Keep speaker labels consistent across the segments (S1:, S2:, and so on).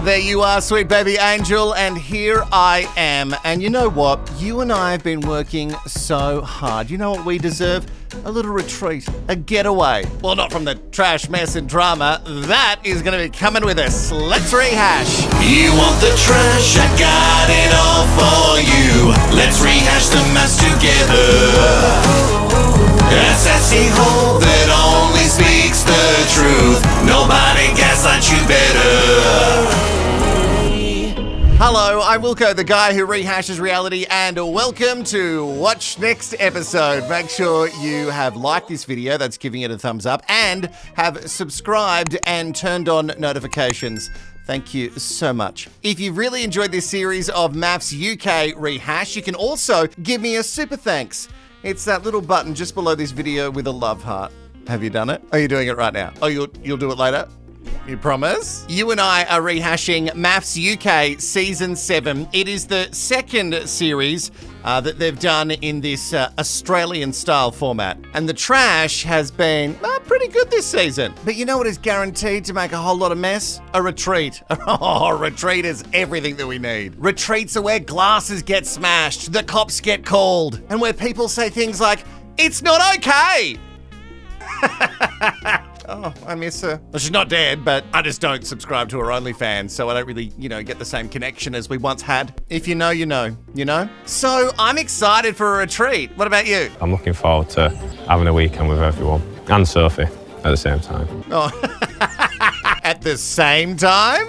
S1: There you are, sweet baby angel, and here I am. And you know what? You and I have been working so hard. You know what we deserve? A little retreat, a getaway. Well, not from the trash, mess, and drama. That is going to be coming with us. Let's rehash.
S2: You want the trash? I got it all for you. Let's rehash the mess together. A sassy hole that only speaks the truth. Nobody gaslights you better.
S1: Hello, I'm Wilko, the guy who rehashes reality, and welcome to Watch Next Episode. Make sure you have liked this video, that's giving it a thumbs up, and have subscribed and turned on notifications. Thank you so much. If you've really enjoyed this series of Mafs UK Rehash, you can also give me a super thanks. It's that little button just below this video with a love heart. Have you done it? Are you doing it right now? Oh, you'll do it later? You promise? You and I are rehashing Mafs UK Season 7. It is the second series that they've done in this Australian-style format. And the trash has been pretty good this season. But you know what is guaranteed to make a whole lot of mess? A retreat. Oh, a retreat is everything that we need. Retreats are where glasses get smashed, the cops get called, and where people say things like, "It's not okay!" Oh, I miss her. Well, she's not dead, but I just don't subscribe to her OnlyFans, so I don't really, get the same connection as we once had. If you know, you know, you know? So I'm excited for a retreat. What about you?
S3: I'm looking forward to having a weekend with everyone and Sophie at the same time.
S1: Oh. At the same time?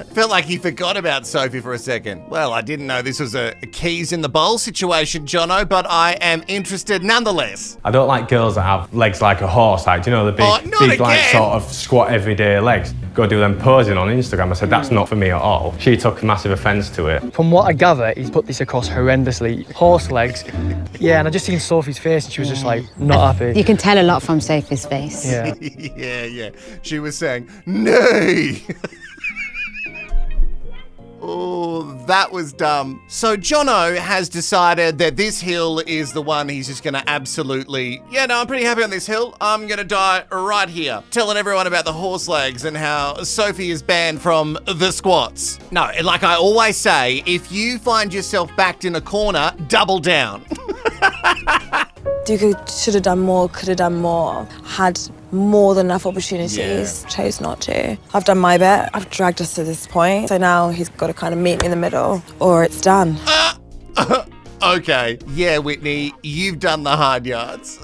S1: Felt like he forgot about Sophie for a second. Well, I didn't know this was a keys in the bowl situation, Jono, but I am interested nonetheless.
S3: I don't like girls that have legs like a horse, like, do you know, the big like sort of squat everyday legs. Go do them posing on Instagram. I said, that's not for me at all. She took massive offence to it.
S4: From what I gather, he's put this across horrendously. Horse legs. Yeah, and I just seen Sophie's face and she was just like, not happy.
S5: You can tell a lot from Sophie's face.
S4: Yeah.
S1: yeah. She was saying, nay. Oh, that was dumb. So Jono has decided that this hill is the one he's just going to absolutely, I'm pretty happy on this hill. I'm going to die right here. Telling everyone about the horse legs and how Sophie is banned from the squats. No, like I always say, if you find yourself backed in a corner, double down.
S6: Duke should have done more, could have done more, had more than enough opportunities, chose not to. I've done my bit, I've dragged us to this point, so now he's got to kind of meet me in the middle, or it's done.
S1: Okay, yeah, Whitney, you've done the hard yards.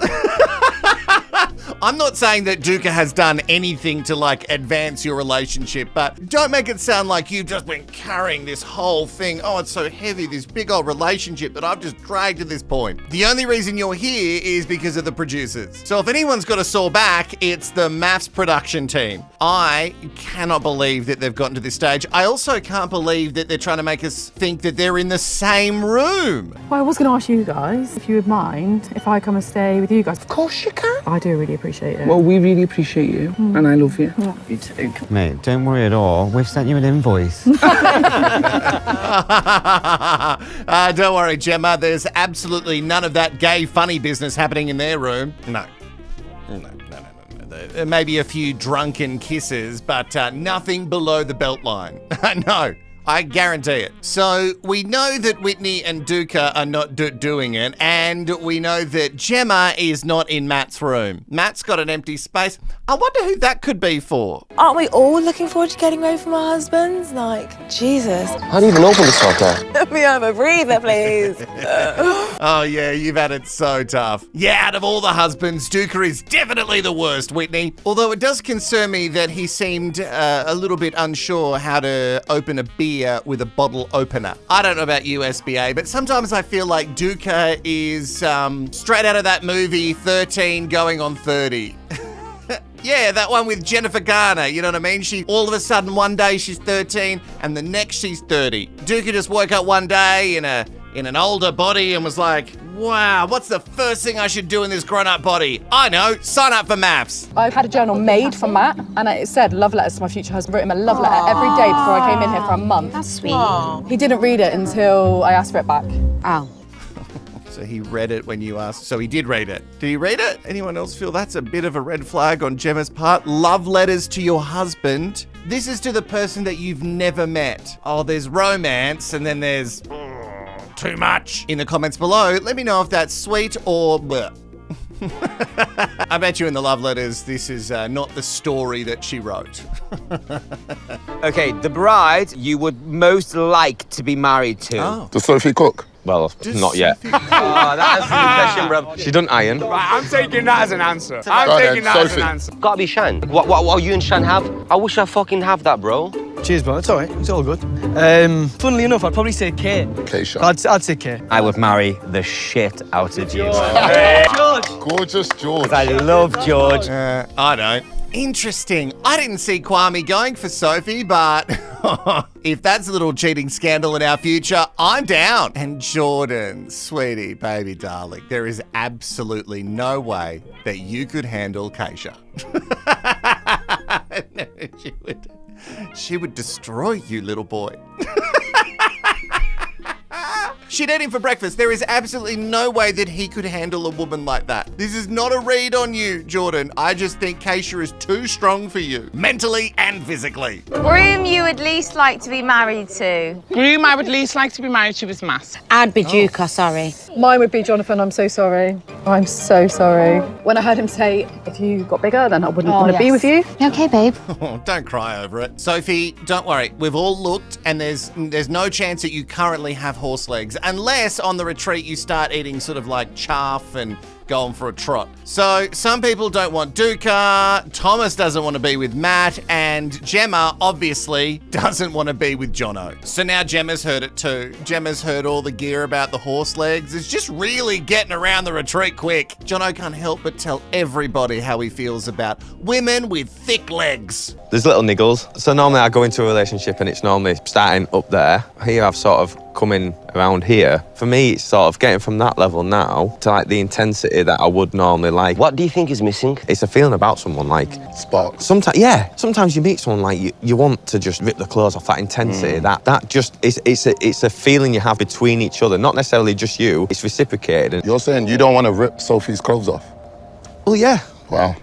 S1: I'm not saying that Duca has done anything to advance your relationship, but don't make it sound like you've just been carrying this whole thing. Oh, it's so heavy, this big old relationship that I've just dragged to this point. The only reason you're here is because of the producers. So if anyone's got a sore back, it's the Mafs production team. I cannot believe that they've gotten to this stage. I also can't believe that they're trying to make us think that they're in the same room.
S7: Well, I was going to ask you guys if you would mind if I come and stay with you guys.
S8: Of course you can.
S7: I do really appreciate it.
S8: Well, we really appreciate you, and I love you.
S7: Yeah. You too.
S9: Mate, don't worry at all. We've sent you an invoice.
S1: Don't worry, Gemma. There's absolutely none of that gay funny business happening in their room. No. There may be a few drunken kisses, but nothing below the belt line. No. I guarantee it. So we know that Whitney and Duca are not doing it, and we know that Gemma is not in Matt's room. Matt's got an empty space. I wonder who that could be for.
S6: Aren't we all looking forward to getting away from our husbands? Jesus.
S8: How do you even open this locker?
S6: Let me have a breather, please.
S1: Oh yeah, you've had it so tough. Yeah, out of all the husbands, Duca is definitely the worst, Whitney. Although it does concern me that he seemed a little bit unsure how to open a beer with a bottle opener. I don't know about you, SBA, but sometimes I feel like Duca is straight out of that movie 13 going on 30. Yeah, that one with Jennifer Garner, you know what I mean? She all of a sudden one day she's 13 and the next she's 30. Duca just woke up one day in an older body and was like, wow, what's the first thing I should do in this grown-up body? I know, sign up for Mafs.
S7: I've had a journal made for Matt, and it said love letters to my future husband. I wrote him a love letter every day before I came in here for a month.
S5: That's sweet.
S7: He didn't read it until I asked for it back.
S5: Oh.
S1: So he read it when you asked. So he did read it. Did he read it? Anyone else feel that's a bit of a red flag on Gemma's part? Love letters to your husband. This is to the person that you've never met. Oh, there's romance and then there's too much. In the comments below, let me know if that's sweet or bleh. I bet you in the love letters, this is not the story that she wrote.
S10: Okay, the bride you would most like to be married to.
S1: Oh.
S11: Does Sophie cook?
S10: Well, not yet.
S1: Sophie-
S10: Oh, that's a good question, bro.
S3: She doesn't iron.
S10: Right, I'm taking that as an answer.
S11: Gotta
S10: be Shan. What you and Shan have? I wish I fucking have that, bro.
S4: Cheers, bro. It's all right. It's all good. Funnily enough, I'd probably say Kate.
S11: Keisha.
S4: I'd say Kate.
S10: I would marry the shit out of you.
S4: George.
S11: Gorgeous George.
S10: I love George.
S1: I don't. Interesting. I didn't see Kwame going for Sophie, but if that's a little cheating scandal in our future, I'm down. And Jordan, sweetie, baby, darling, there is absolutely no way that you could handle Keisha. No, she would destroy you, little boy. She'd ate him for breakfast. There is absolutely no way that he could handle a woman like that. This is not a read on you, Jordan. I just think Keisha is too strong for you, mentally and physically.
S12: Groom you would least like to be married to?
S13: Groom I would least like to be married to is Mafs.
S5: I'd be Duca, sorry.
S7: Mine would be Jonathan. I'm so sorry. I'm so sorry. When I heard him say, if you got bigger, then I wouldn't want to be with you.
S5: You okay, babe?
S1: Oh, don't cry over it. Sophie, don't worry. We've all looked and there's no chance that you currently have horse legs unless on the retreat you start eating sort of like chaff and going for a trot. So some people don't want Duca, Thomas doesn't want to be with Matt, and Gemma obviously doesn't want to be with Jono. So now Gemma's heard it too. Gemma's heard all the gear about the horse legs. It's just really getting around the retreat quick. Jono can't help but tell everybody how he feels about women with thick legs.
S3: There's little niggles. So normally I go into a relationship and it's normally starting up there. Here I've sort of come in around here. For me, it's sort of getting from that level now to like the intensity that I would normally like.
S10: What do you think is missing?
S3: It's a feeling about someone like
S11: spark.
S3: Sometimes you meet someone like you want to just rip the clothes off. That intensity, that just it's a feeling you have between each other, not necessarily just you. It's reciprocated.
S11: You're saying you don't want to rip Sophie's clothes off?
S3: Well, yeah.
S11: Wow.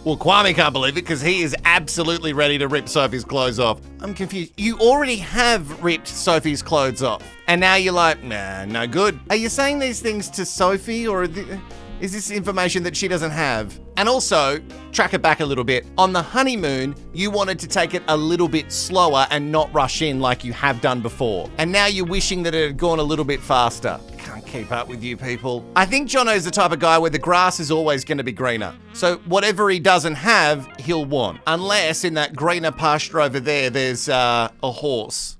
S1: Well, Kwame can't believe it because he is absolutely ready to rip Sophie's clothes off. I'm confused. You already have ripped Sophie's clothes off. And now you're like, nah, no good. Are you saying these things to Sophie or is this information that she doesn't have? And also, track it back a little bit. On the honeymoon, you wanted to take it a little bit slower and not rush in like you have done before. And now you're wishing that it had gone a little bit faster. Can't keep up with you people. I think Jono's the type of guy where the grass is always going to be greener. So whatever he doesn't have, he'll want. Unless in that greener pasture over there, there's a horse.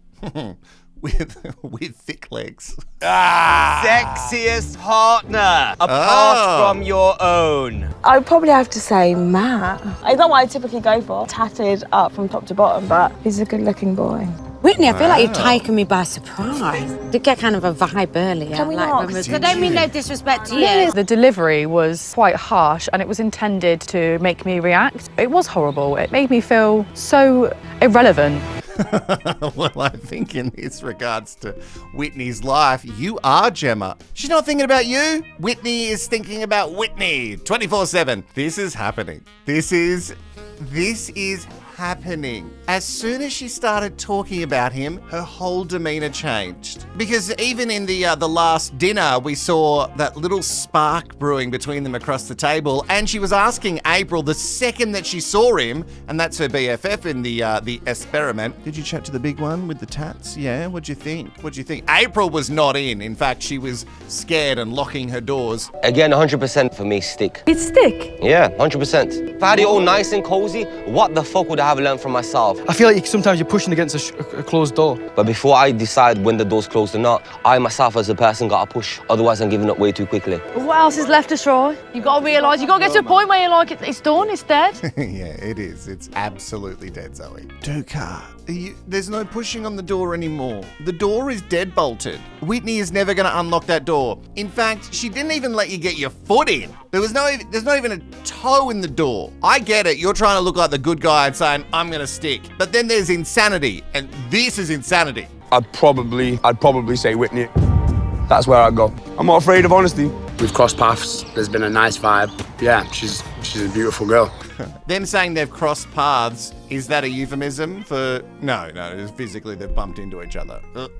S1: with thick legs.
S10: Sexiest partner, apart from your own.
S6: I would probably have to say Matt. It's not what I typically go for. Tatted up from top to bottom, but he's a good-looking boy.
S5: Whitney, I feel like you've taken me by surprise. Did get kind of a vibe earlier.
S6: Can we not?
S5: I don't mean no disrespect to you.
S7: The delivery was quite harsh and it was intended to make me react. It was horrible. It made me feel so irrelevant.
S1: Well, I think in this regards to Whitney's life, you are Gemma. She's not thinking about you. Whitney is thinking about Whitney 24/7. This is happening. This is happening. As soon as she started talking about him, her whole demeanor changed. Because even in the last dinner, we saw that little spark brewing between them across the table, and she was asking April the second that she saw him, and that's her BFF in the experiment. Did you chat to the big one with the tats? Yeah, what'd you think? April was not in. In fact, she was scared and locking her doors.
S10: Again, 100% for me, stick.
S7: It's stick?
S10: Yeah, 100%. If I had it all nice and cozy, what the fuck would I have learned from myself?
S4: I feel like sometimes you're pushing against a closed door.
S10: But before I decide when the door's closed or not, I myself as a person gotta push. Otherwise, I'm giving up way too quickly.
S7: What else is left to try? You gotta realise, you gotta get to a point where you're like, it's done, it's dead.
S1: Yeah, it is. It's absolutely dead, Zoe. Duca, there's no pushing on the door anymore. The door is dead-bolted. Whitney is never going to unlock that door. In fact, she didn't even let you get your foot in. There's not even a toe in the door. I get it. You're trying to look like the good guy and saying, I'm going to stick. But then there's insanity, and this is insanity.
S14: I'd probably say Whitney.
S8: that's where I go.
S3: I'm not afraid of honesty.
S8: We've crossed paths. There's been a nice vibe. Yeah, she's a beautiful girl.
S1: Them saying they've crossed paths, is that a euphemism for... No, it's physically they've bumped into each other. Ugh.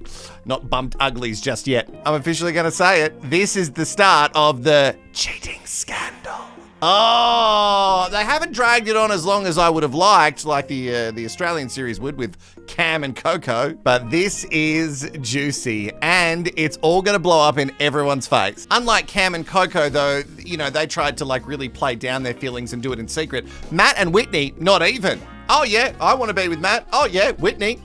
S1: Not bumped uglies just yet. I'm officially going to say it. This is the start of the cheating scandal. Oh, they haven't dragged it on as long as I would have liked, like the Australian series would with Cam and Coco. But this is juicy, and it's all going to blow up in everyone's face. Unlike Cam and Coco, though, you know, they tried to like really play down their feelings and do it in secret. Matt and Whitney, not even. Oh yeah, I want to be with Matt. Oh yeah, Whitney.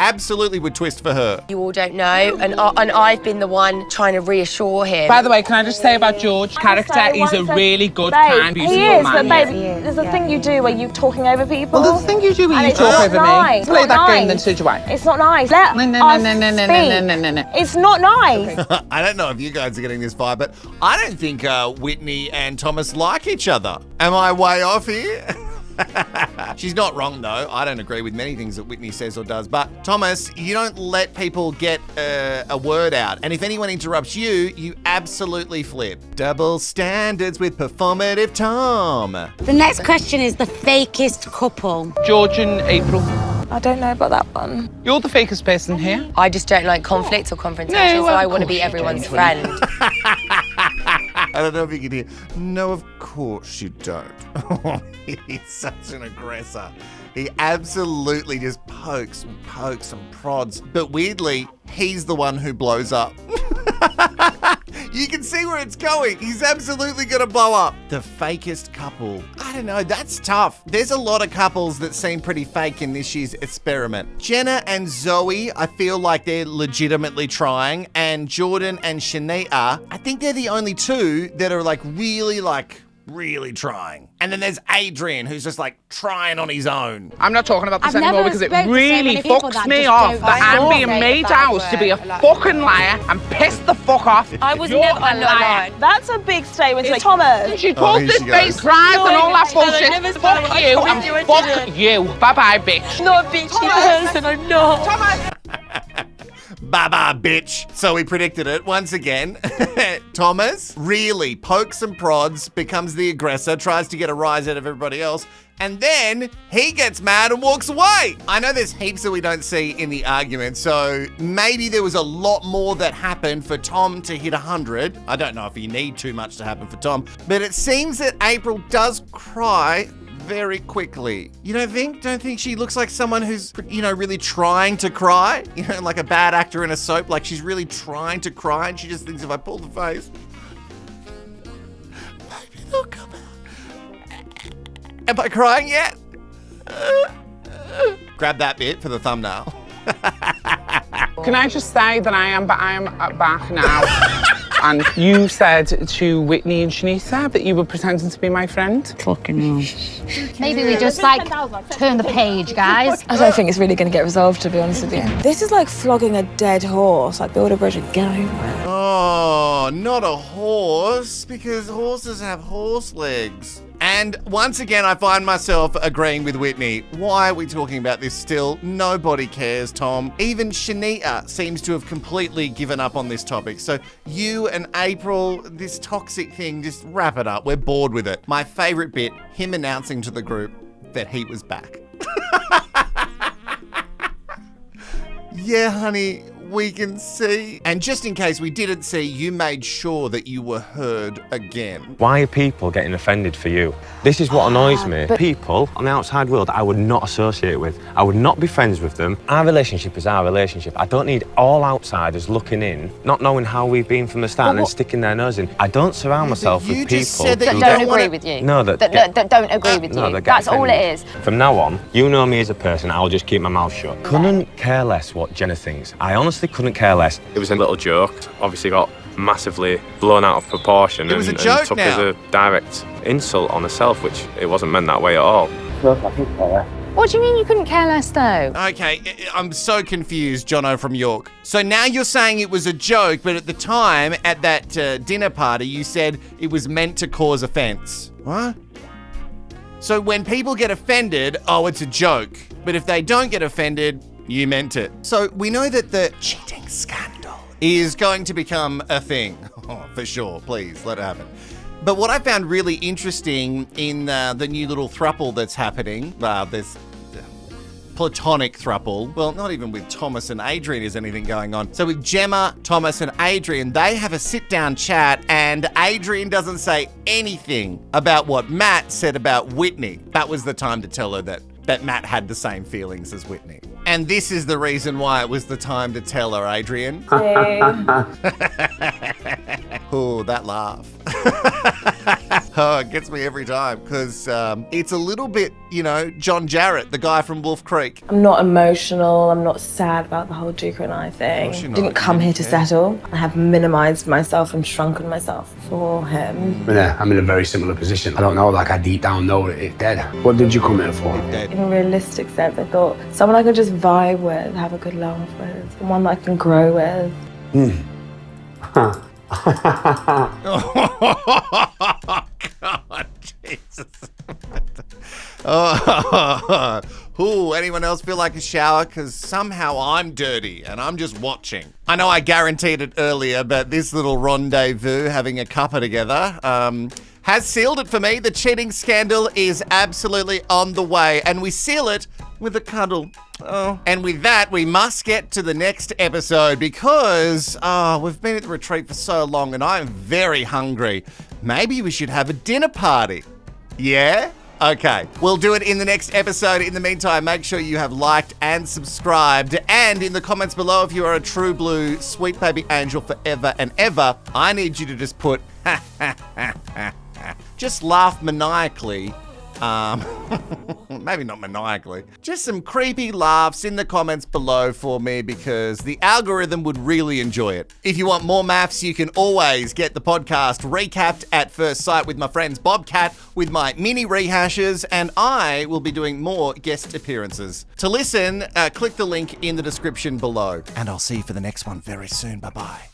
S1: Absolutely would twist for her.
S14: You all don't know, and I've been the one trying to reassure him.
S13: By the way, can I just say about George's character, he's a really good, kind, beautiful man.
S6: But babe, there's a thing you do where you're talking over people.
S13: Well, there's a thing you do where you talk over me. Play that game, then switch away.
S6: It's not nice. No. It's not nice.
S1: I don't know if you guys are getting this vibe, but I don't think Whitney and Thomas like each other. Am I way off here? She's not wrong, though. I don't agree with many things that Whitney says or does. But, Thomas, you don't let people get a word out. And if anyone interrupts you, you absolutely flip. Double standards with performative Tom.
S5: The next question is the fakest couple.
S13: George and April.
S6: I don't know about that one.
S13: You're the fakest person here.
S14: I just don't like conflict or confrontation, so I want to be everyone's friend.
S1: I don't know if you can hear. No, of course you don't. He's such an aggressor. He absolutely just pokes and prods. But weirdly, he's the one who blows up. You can see where it's going. He's absolutely going to blow up. The fakest couple. I don't know. That's tough. There's a lot of couples that seem pretty fake in this year's experiment. Jenna and Zoe, I feel like they're legitimately trying. And Jordan and Shania, I think they're the only two that are really trying. And then there's Adrian, who's just like trying on his own.
S13: I'm not talking about this anymore because it really fucks me off that I'm being made out to be a fucking liar and pissed the fuck off.
S14: I was
S13: You're
S14: never
S13: a liar.
S6: That's a big statement. Like, Thomas.
S13: She calls this face drive and all that bullshit. Fuck you and fuck you. Bye-bye, bitch.
S6: Not a bitchy person, I'm not.
S13: Thomas.
S1: Bye-bye, bitch. So we predicted it once again. Thomas really pokes and prods, becomes the aggressor, tries to get a rise out of everybody else, and then he gets mad and walks away. I know there's heaps that we don't see in the argument, so maybe there was a lot more that happened for Tom to hit 100. I don't know if you need too much to happen for Tom, but it seems that April does cry very quickly. You don't think she looks like someone who's, you know, really trying to cry? You know, like a bad actor in a soap, like she's really trying to cry and she just thinks if I pull the face, maybe they'll come out. Am I crying yet? Grab that bit for the thumbnail.
S13: Can I just say that I am back now? And you said to Whitney and Shanita that you were pretending to be my friend?
S5: Fucking hell.
S15: Maybe we just like turn the page, guys.
S6: I don't think it's really going to get resolved, to be honest with you. This is like flogging a dead horse, like build a bridge and get over it.
S1: Oh, not a horse, because horses have horse legs. And once again, I find myself agreeing with Whitney. Why are we talking about this still? Nobody cares, Tom. Even Shania seems to have completely given up on this topic. So you and April, this toxic thing, just wrap it up. We're bored with it. My favorite bit, him announcing to the group that he was back. Yeah, honey, we can see. And just in case we didn't see, you made sure that you were heard again.
S3: Why are people getting offended for you? This is what annoys me. People on the outside world I would not associate with. I would not be friends with them. Our relationship is our relationship. I don't need all outsiders looking in, not knowing how we've been from the start and then sticking their nose in. I don't surround myself with people
S14: that don't agree with you.
S3: No, that
S14: don't agree with you. That's all it is.
S3: From now on, you know me as a person, I'll just keep my mouth shut. Couldn't care less what Jenna thinks. I honestly couldn't care less. It was a little joke. Obviously got massively blown out of proportion
S1: it was a joke
S3: and took
S1: now.
S3: as a direct insult on herself, which it wasn't meant that way at all.
S15: What do you mean you couldn't care less, though?
S1: Okay, I'm so confused, Jono from York. So now you're saying it was a joke, but at the time, at that dinner party, you said it was meant to cause offense. What? So when people get offended, oh, it's a joke. But if they don't get offended, you meant it. So we know that the cheating scandal is going to become a thing. Oh, for sure. Please, let it happen. But what I found really interesting in the new little throuple that's happening, this platonic throuple, well, not even with Thomas and Adrian is anything going on. So with Gemma, Thomas and Adrian, they have a sit-down chat and Adrian doesn't say anything about what Matt said about Whitney. That was the time to tell her that Matt had the same feelings as Whitney. And this is the reason why it was the time to tell her, Adrian. Oh, that laugh. Oh, it gets me every time because it's a little bit, John Jarrett, the guy from Wolf Creek.
S6: I'm not emotional. I'm not sad about the whole Duke and I thing. I didn't come here to settle. I have minimised myself and shrunken myself for him.
S8: Yeah, I'm in a very similar position. I don't know, like I deep down know that it's dead. What did you come here for?
S6: In a realistic sense, I thought someone I could just vibe with, have a good laugh with, someone that I can grow with.
S1: Oh, God, Jesus. Oh, anyone else feel like a shower? Because somehow I'm dirty and I'm just watching. I know I guaranteed it earlier, but this little rendezvous, having a cuppa together, has sealed it for me. The cheating scandal is absolutely on the way, and we seal it with a cuddle. Oh. And with that, we must get to the next episode because we've been at the retreat for so long and I'm very hungry. Maybe we should have a dinner party. Yeah? Okay. We'll do it in the next episode. In the meantime, make sure you have liked and subscribed. And in the comments below, if you are a true blue sweet baby angel forever and ever, I need you to just put just laugh maniacally. Maybe not maniacally. Just some creepy laughs in the comments below for me because the algorithm would really enjoy it. If you want more Mafs, you can always get the podcast recapped at first sight with my friends Bobcat with my mini rehashes, and I will be doing more guest appearances. To listen, click the link in the description below. And I'll see you for the next one very soon. Bye-bye.